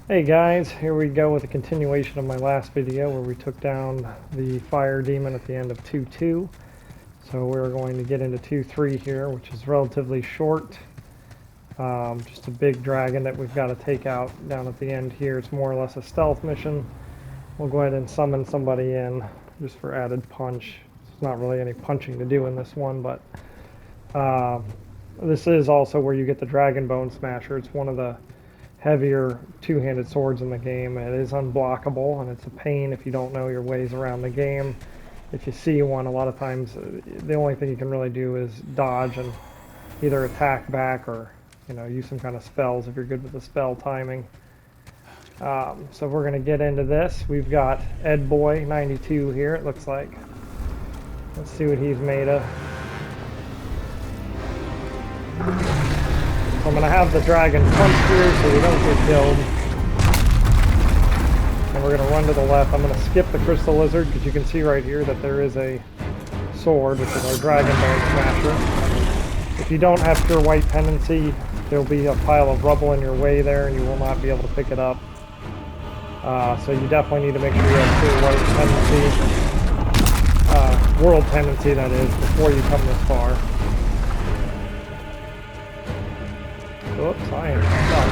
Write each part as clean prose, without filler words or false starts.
Hey guys, here we go with a continuation of my last video where we took down the fire demon at the end of 2-2. So we're going to get into 2-3 here, which is relatively short. Just a big dragon that we've got to take out down at the end here. It's more or less a stealth mission. We'll go ahead and summon somebody in just for added punch. There's not really any punching to do in this one, but this is also where you get the Dragon Bone Smasher. It's one of the heavier two-handed swords in the game. It is unblockable, and it's a pain if you don't know your ways around the game. If you see one, a lot of times the only thing you can really do is dodge and either attack back or use some kind of spells if you're good with the spell timing. So we're going to get into this. We've got Ed Boy 92 here, it looks like. Let's see what he's made of. So I'm going to have the dragon punch here so we don't get killed. And we're going to run to the left. I'm going to skip the crystal lizard because you can see right here that there is a sword, which is our Dragon Bone Smasher. If you don't have pure white pendency, there'll be a pile of rubble in your way there and you will not be able to pick it up. So you definitely need to make sure you have pure white tendency, world tendency that is, before you come this far. Oops, I am stuck.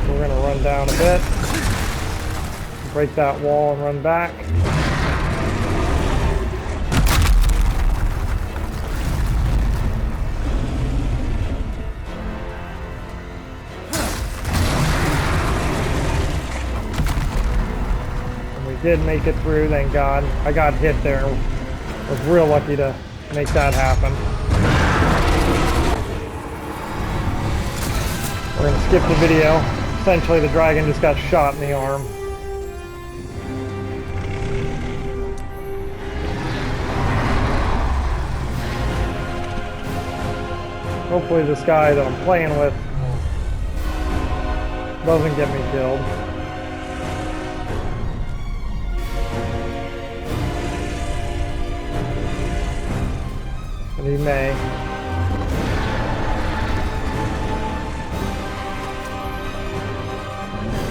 We're going to run down a bit, break that wall and run back. And we did make it through, thank God. I got hit there. I was real lucky to make that happen. We're going to skip the video. Essentially, the dragon just got shot in the arm. Hopefully this guy that I'm playing with doesn't get me killed. And he may.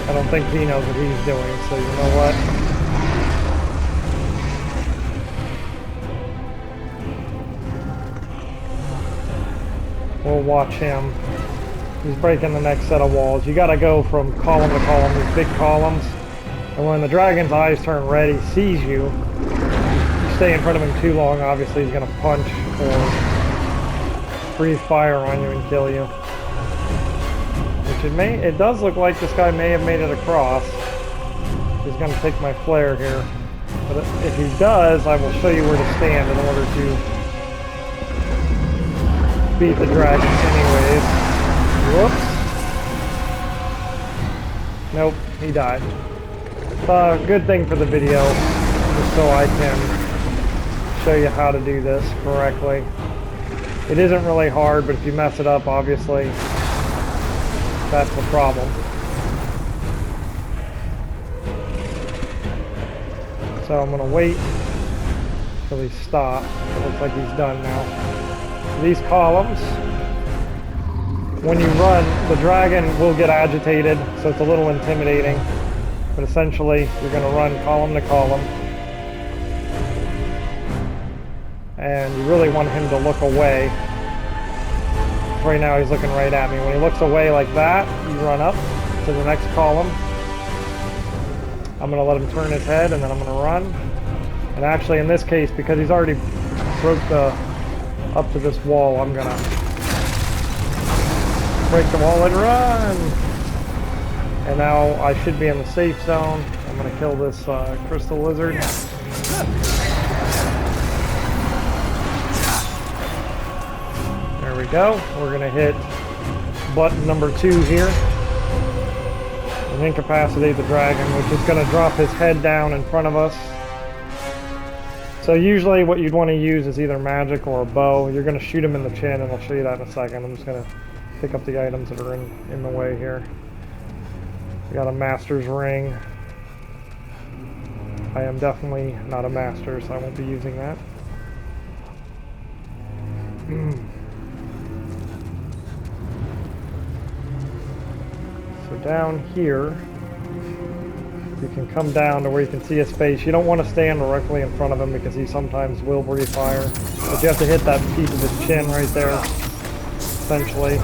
I don't think he knows what he's doing, so you know what? We'll watch him. He's breaking the next set of walls. You gotta go from column to column, these big columns. And when the dragon's eyes turn red, he sees you. Stay in front of him too long, obviously he's going to punch or breathe fire on you and kill you. Which it does look like this guy may have made it across. He's going to take my flare here. But if he does, I will show you where to stand in order to beat the dragon anyways. Whoops. Nope, he died. Good thing for the video, just so I can show you how to do this correctly. It isn't really hard, but if you mess it up, obviously, that's the problem. So I'm going to wait till he stops. It looks like he's done now. These columns, when you run, the dragon will get agitated, so it's a little intimidating. But essentially, you're going to run column to column. And you really want him to look away. Right now he's looking right at me. When he looks away like that, you run up to the next column. I'm going to let him turn his head and then I'm going to run. And actually in this case, because he's already broke up to this wall, I'm going to break the wall and run. And now I should be in the safe zone. I'm going to kill this crystal lizard. There we go. We're going to hit button number 2 here and incapacitate the dragon, which is going to drop his head down in front of us. So usually what you'd want to use is either magic or a bow. You're going to shoot him in the chin, and I'll show you that in a second. I'm just going to pick up the items that are in the way here. We got a master's ring. I am definitely not a master, so I won't be using that. down here, you can come down to where you can see his face. You don't want to stand directly in front of him because he sometimes will breathe fire. But you have to hit that piece of his chin right there, essentially.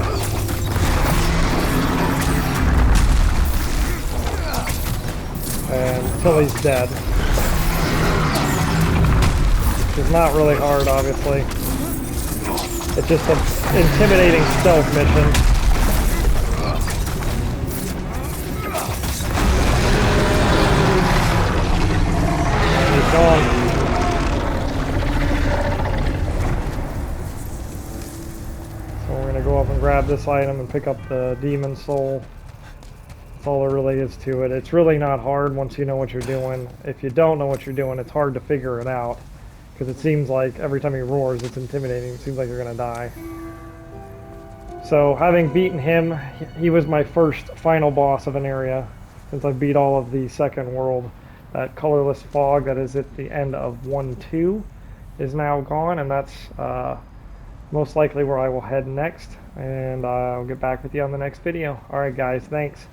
And until he's dead. Which is not really hard, obviously. It's just an intimidating stealth mission. Gone. So we're going to go up and grab this item and pick up the demon soul. That's all there really is to it. It's really not hard once you know what you're doing. If you don't know what you're doing, it's hard to figure it out. Because it seems like every time he roars, it's intimidating. It seems like you're going to die. So having beaten him, he was my first final boss of an area. Since I beat all of the second world. That colorless fog that is at the end of 1-2 is now gone, and that's most likely where I will head next. And I'll get back with you on the next video. Alright guys, thanks.